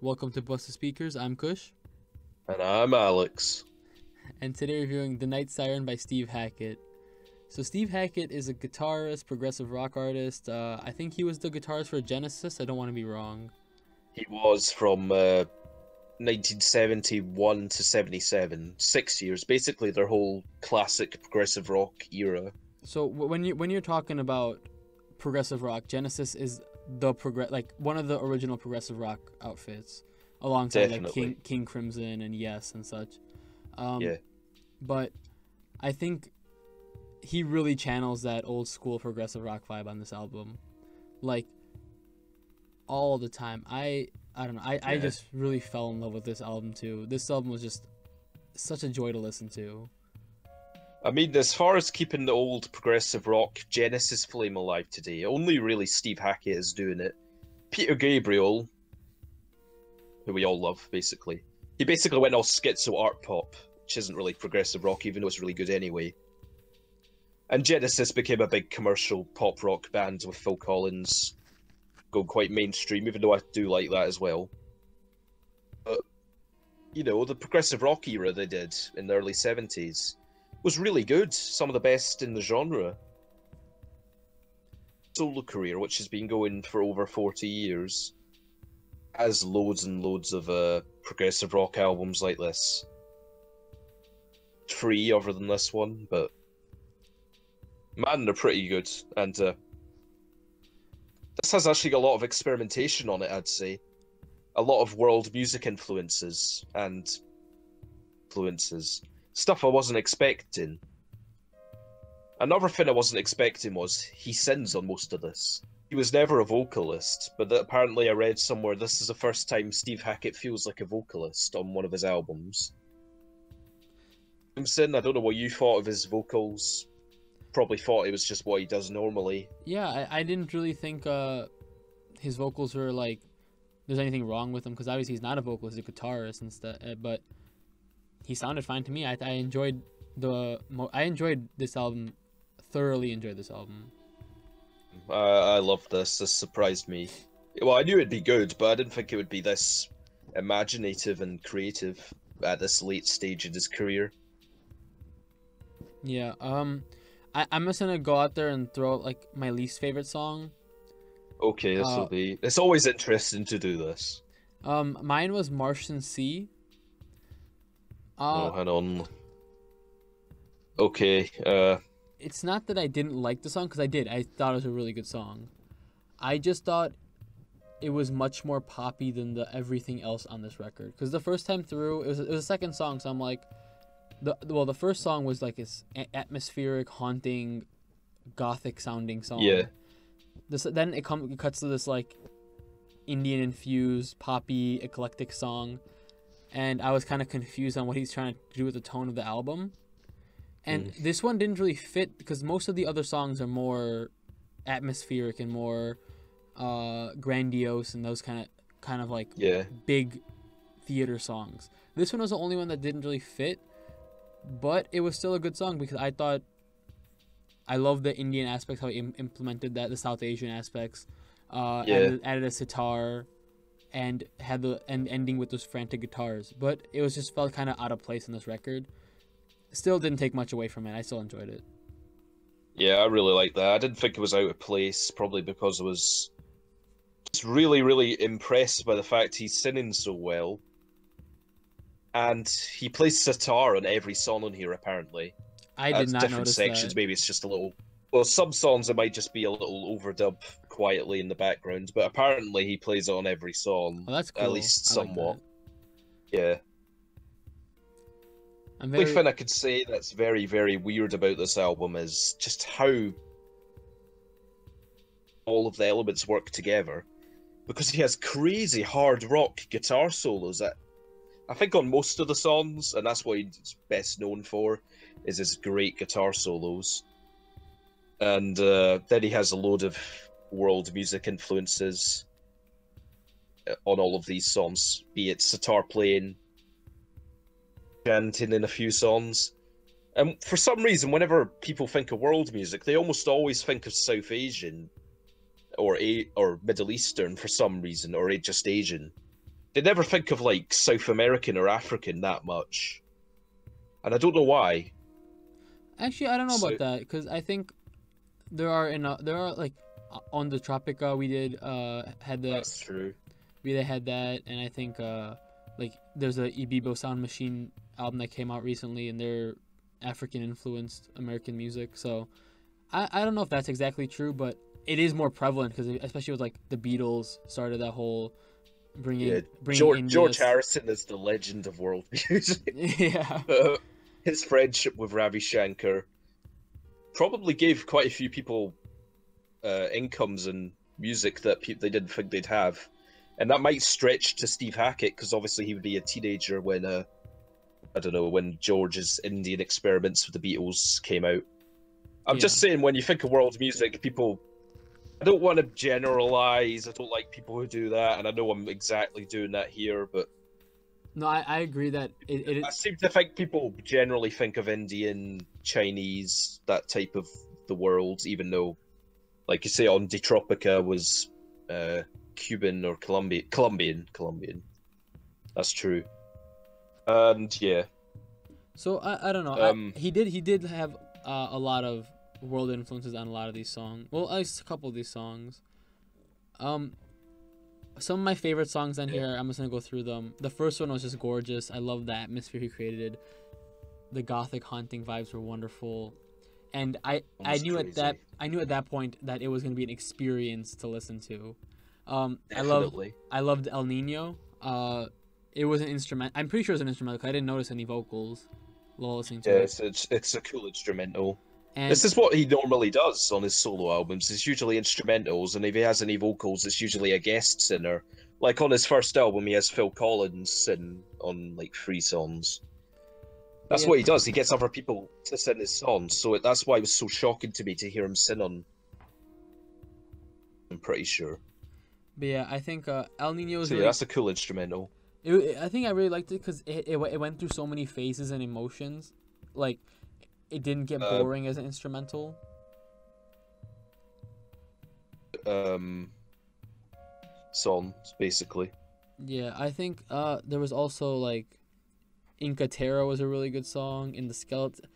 Welcome to Bust the Speakers. I'm Kush, And I'm Alex. and today reviewing The Night Siren by Steve Hackett. So Steve Hackett is a guitarist, progressive rock artist. I think he was the guitarist for Genesis. I don't want to be wrong. He was from 1971 to 77, 6 years, basically their whole classic progressive rock era. So when you're talking about progressive rock, Genesis is the one of the original progressive rock outfits, alongside Definitely. like King Crimson and Yes and such. Yeah, But I think he really channels that old school progressive rock vibe on this album, like all the time. I don't know. I Yeah. just really fell in love with this album too. This album was just such a joy to listen to. I mean, as far as keeping the old progressive rock Genesis flame alive today, only really Steve Hackett is doing it. Peter Gabriel, who we all love, basically. He basically went all schizo art pop, which isn't really progressive rock, even though it's really good anyway. And Genesis became a big commercial pop rock band with Phil Collins going quite mainstream, even though I do like that as well. But, you know, the progressive rock era they did in the early 70s was really good. Some of the best in the genre. Solo career, which has been going for over 40 years, has loads and loads of progressive rock albums like this. 3 other than this one, but man, they're pretty good. And this has actually got a lot of experimentation on it, I'd say. A lot of world music influences and stuff I wasn't expecting. Another thing I wasn't expecting was he sings on most of this. He was never a vocalist, but apparently I read somewhere this is the first time Steve Hackett feels like a vocalist on one of his albums. I don't know what you thought of his vocals. Probably thought it was just what he does normally. Yeah, I didn't really think his vocals were like there's anything wrong with him, because obviously he's not a vocalist, he's a guitarist instead. But he sounded fine to me. I enjoyed this album. Thoroughly enjoyed this album. I love this. This surprised me. Well, I knew it'd be good, but I didn't think it would be this imaginative and creative at this late stage in his career. Yeah. I'm just gonna go out there and throw out like my least favorite song. Okay, this will be. It's always interesting to do this. Mine was Martian Sea. Oh, hang on. Okay. It's not that I didn't like the song, because I did. I thought it was a really good song. I just thought it was much more poppy than the everything else on this record. Because the first time through, it was a second song, so I'm like, the first song was like this atmospheric, haunting, gothic sounding song. Yeah. Then it cuts to this like Indian infused, poppy, eclectic song, and I was kind of confused on what he's trying to do with the tone of the album. And this one didn't really fit, because most of the other songs are more atmospheric and more grandiose and those kind of like big theater songs. This one was the only one that didn't really fit, but it was still a good song, because I love the Indian aspects, how he implemented that, the South Asian aspects, added a sitar, and had the ending with those frantic guitars. But it was just felt kind of out of place in this record. Still didn't take much away from it. I still enjoyed it. Yeah, I really like that. I didn't think it was out of place, probably because I was just really, really impressed by the fact he's singing so well. And he plays sitar on every song on here, apparently. I did not different notice sections, that. maybe it's just a little... Well, some songs it might just be a little overdub quietly in the background, but apparently he plays it on every song. Oh, that's cool. At least I like somewhat. that. Yeah. The only thing I could say that's very, very weird about this album is just how all of the elements work together. Because he has crazy hard rock guitar solos that I think on most of the songs, and that's what he's best known for, is his great guitar solos. And then he has a load of world music influences on all of these songs, be it sitar playing, chanting in a few songs. And for some reason, whenever people think of world music, they almost always think of South Asian or Middle Eastern for some reason, or just Asian. they never think of like South American or African that much, and I don't know why. Actually, I don't know So about that because I think there are like on the Tropica we did had the that's true. we they had that, and I think like there's a Ibibo Sound Machine album that came out recently, and they're African influenced American music. So I don't know if that's exactly true, but it is more prevalent because especially with like the Beatles started that whole Yeah, bringing George India. Harrison is the legend of world music. Yeah. His friendship with Ravi Shankar probably gave quite a few people incomes and music that they didn't think they'd have, and that might stretch to Steve Hackett because obviously he would be a teenager when I don't know, when George's Indian experiments with the Beatles came out. I'm just saying, when you think of world music, people. I don't want to generalize. I don't like people who do that, and I know I'm exactly doing that here, but No, I agree that I seem to think people generally think of Indian, Chinese, that type of the world, even though, like you say, on Detropica was Cuban or Colombian. That's true. And yeah. So I don't know. He did have a lot of world influences on a lot of these songs. Well, at least a couple of these songs. Some of my favorite songs on here, I'm just gonna go through them. The first one was just gorgeous. I love the atmosphere he created. The gothic haunting vibes were wonderful, and I knew crazy. I knew at that point that it was gonna be an experience to listen to. Definitely. I loved El Nino. It was an instrument. I'm pretty sure it was an instrumental. 'Cause I didn't notice any vocals while listening to it. Yeah, it's a cool instrumental. And This is what he normally does on his solo albums. It's usually instrumentals, and if he has any vocals, it's usually a guest singer. Like on his first album, he has Phil Collins sing on like 3 songs. That's what he does. He gets other people to sing his songs, so that's why it was so shocking to me to hear him sing on. I'm pretty sure. But yeah, I think El Nino was So yeah, really, that's a cool instrumental. I think I really liked it because it went through so many phases and emotions. Like, it didn't get boring as an instrumental. Songs, basically. Yeah, I think there was also like Inca Terra was a really good song. In the Skeleton,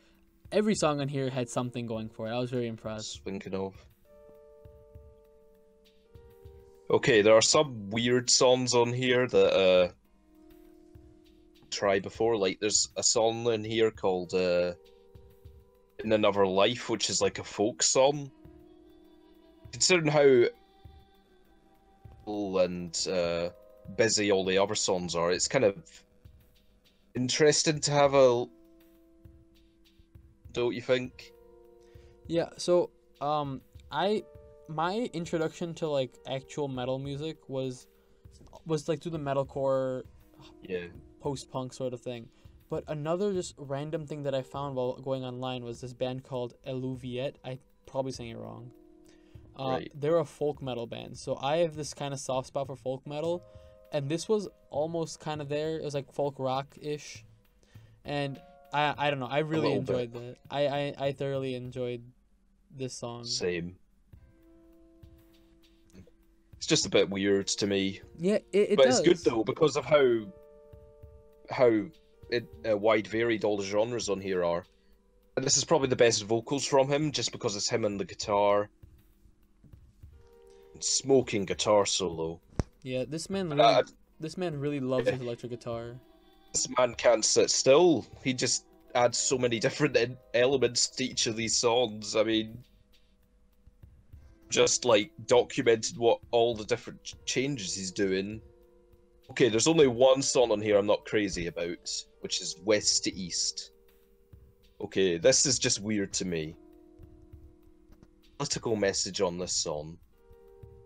every song on here had something going for it. I was very impressed. Thinking of. Okay, there are some weird songs on here that tried before. Like there's a song in here called In Another Life, which is like a folk song. Considering how full and busy all the other songs are, it's kind of interesting to have a, don't you think? Yeah, so my introduction to like actual metal music was like through the metalcore, Yeah. post-punk sort of thing. But another just random thing that I found while going online was this band called Eluviette. I probably saying it wrong. Right. They're a folk metal band, so I have this kind of soft spot for folk metal, and this was almost kind of there. It was like folk rock-ish, and I don't know. I really enjoyed that. I thoroughly enjoyed this song. Same. It's just a bit weird to me. Yeah, it But does. it's good though because of how wide varied all the genres on here are. And this is probably the best vocals from him, just because it's him and the guitar. Smoking guitar solo. Yeah, this man And really loves his electric guitar. this man can't sit still. He just adds so many different elements to each of these songs. I mean, just like documented what all the different changes he's doing. Okay, there's only one song on here I'm not crazy about, which is West to East. Okay, this is just weird to me. Political message on this song.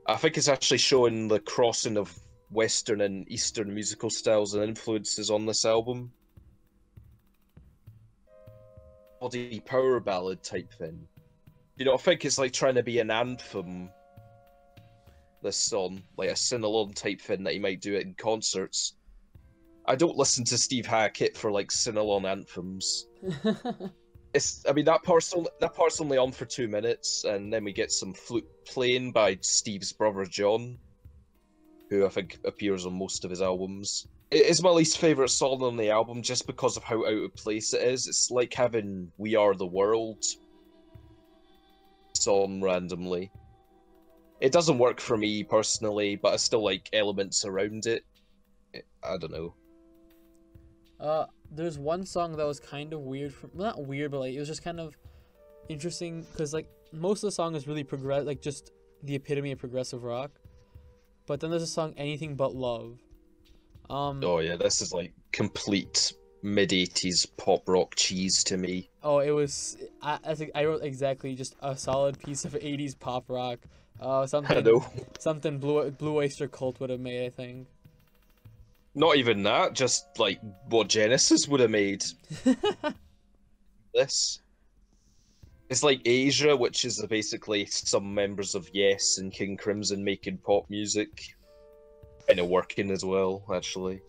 I think it's actually showing the crossing of Western and Eastern musical styles and influences on this album. Body power ballad type thing. You know, I think it's like trying to be an anthem. This song, like a sing-along type thing that he might do it in concerts. I don't listen to Steve Hackett for like sing-along anthems. I mean, that part's only on for 2 minutes, and then we get some flute playing by Steve's brother John, who I think appears on most of his albums. It is my least favourite song on the album just because of how out of place it is. It's like having We Are the World song randomly. It doesn't work for me personally, but I still like elements around it. I don't know. There's one song that was kind of weird. Not weird, but like it was just kind of interesting because like most of the song is really like just the epitome of progressive rock. But then there's a song Anything But Love. Oh yeah, this is like complete mid-80s pop rock cheese to me. Oh, it was. I think I wrote exactly just a solid piece of 80s pop rock. Something I know. something Blue Oyster Cult would have made, I think. Not even that, just like what Genesis would have made. This. It's like Asia, which is basically some members of Yes and King Crimson making pop music. Kind of working as well, actually.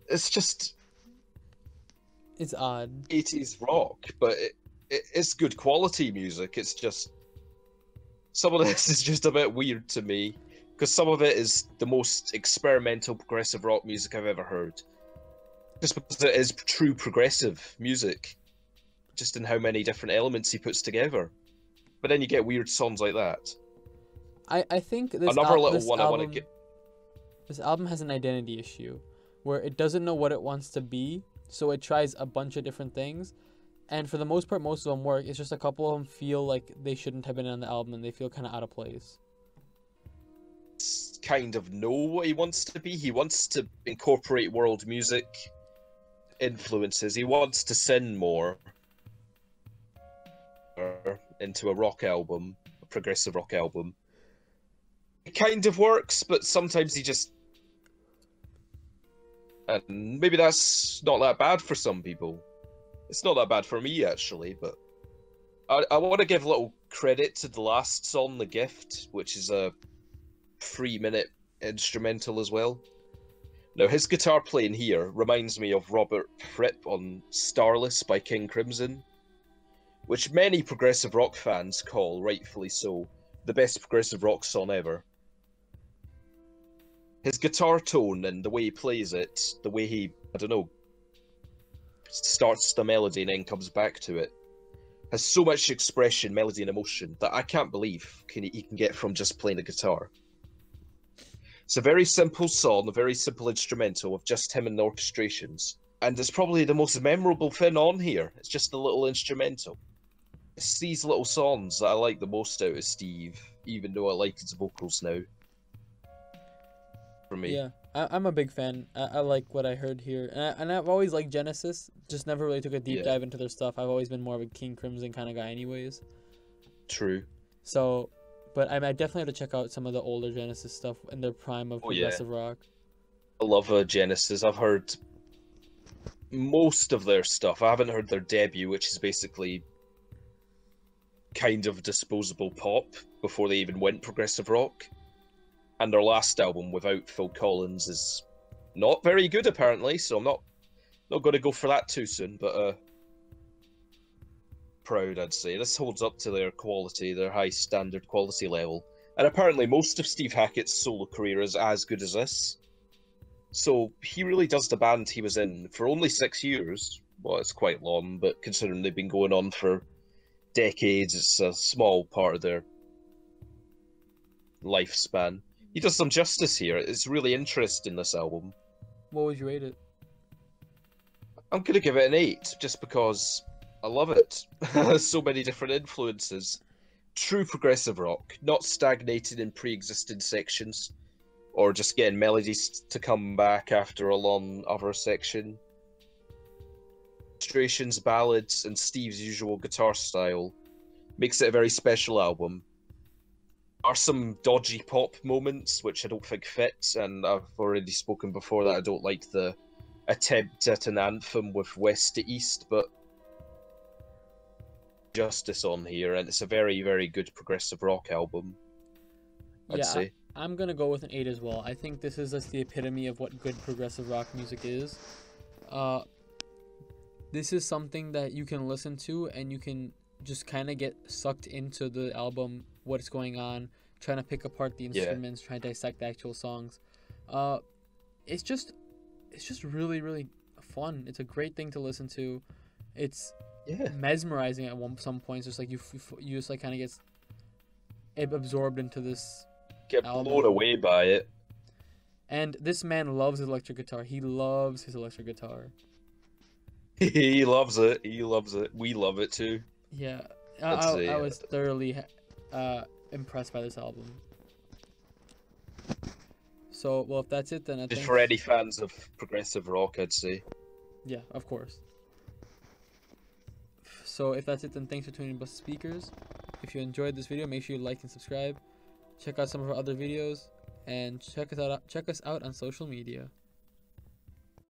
It's just... It's odd. 80s rock, but it's good quality music. It's just... Some of this is just a bit weird to me. Because some of it is the most experimental progressive rock music I've ever heard. Just because it is true progressive music. Just in how many different elements he puts together. But then you get weird songs like that. I think this Another little one I want to get... This album has an identity issue. Where it doesn't know what it wants to be. So it tries a bunch of different things. And for the most part, most of them work. It's just a couple of them feel like they shouldn't have been on the album. And they feel kind of out of place. Kind of know what he wants to be. He wants to incorporate world music influences. He wants to sing more into a rock album, a progressive rock album. It kind of works, but sometimes he just... And maybe that's not that bad for some people. It's not that bad for me, actually, but... I want to give a little credit to the last song, The Gift, which is a 3-minute instrumental as well. Now, his guitar playing here reminds me of Robert Fripp on Starless by King Crimson, which many progressive rock fans call, rightfully so, the best progressive rock song ever. His guitar tone and the way he plays it, the way he, I don't know, starts the melody and then comes back to it, has so much expression, melody and emotion that I can't believe he can get from just playing the guitar. It's a very simple song, a very simple instrumental of just him and the orchestrations. And it's probably the most memorable thing on here. It's just a little instrumental. It's these little songs that I like the most out of Steve, even though I like his vocals now. For me. Yeah, I'm a big fan. I like what I heard here. And I've always liked Genesis, just never really took a deep dive into their stuff. I've always been more of a King Crimson kind of guy anyways. True. So... But I definitely have to check out some of the older Genesis stuff in their prime of progressive rock. I love Genesis. I've heard most of their stuff. I haven't heard their debut, which is basically kind of disposable pop before they even went progressive rock. And their last album without Phil Collins is not very good, apparently, so I'm not going to go for that too soon, but proud, I'd say. This holds up to their quality, their high standard quality level. And apparently most of Steve Hackett's solo career is as good as this. So he really does the band he was in for only 6 years. Well, it's quite long, but considering they've been going on for decades, it's a small part of their lifespan. He does some justice here. It's really interesting, this album. What would you rate it? I'm going to give it an 8, just because... I love it. So many different influences. True progressive rock, not stagnated in pre-existing sections, or just getting melodies to come back after a long other section. Illustrations, ballads, and Steve's usual guitar style makes it a very special album. There are some dodgy pop moments which I don't think fit, and I've already spoken before that I don't like the attempt at an anthem with West to East, but justice on here, and it's a very, very good progressive rock album, I'd say. I'm gonna go with an 8 as well. I think this is just the epitome of what good progressive rock music is. This is something that you can listen to and you can just kind of get sucked into the album, what's going on, trying to pick apart the instruments, trying to dissect the actual songs. It's just really, really fun. It's a great thing to listen to. It's mesmerizing at some points. Just like you just like kind of get absorbed into this. Get blown away by it. And this man loves electric guitar. He loves his electric guitar. He loves it. He loves it. We love it too. Yeah, I was thoroughly impressed by this album. So, well, if that's it, then I think... For any fans of progressive rock, I'd say. Yeah, of course. So, if that's it, then thanks for tuning in, Bus Speakers. If you enjoyed this video, make sure you like and subscribe. Check out some of our other videos, and check us out on social media.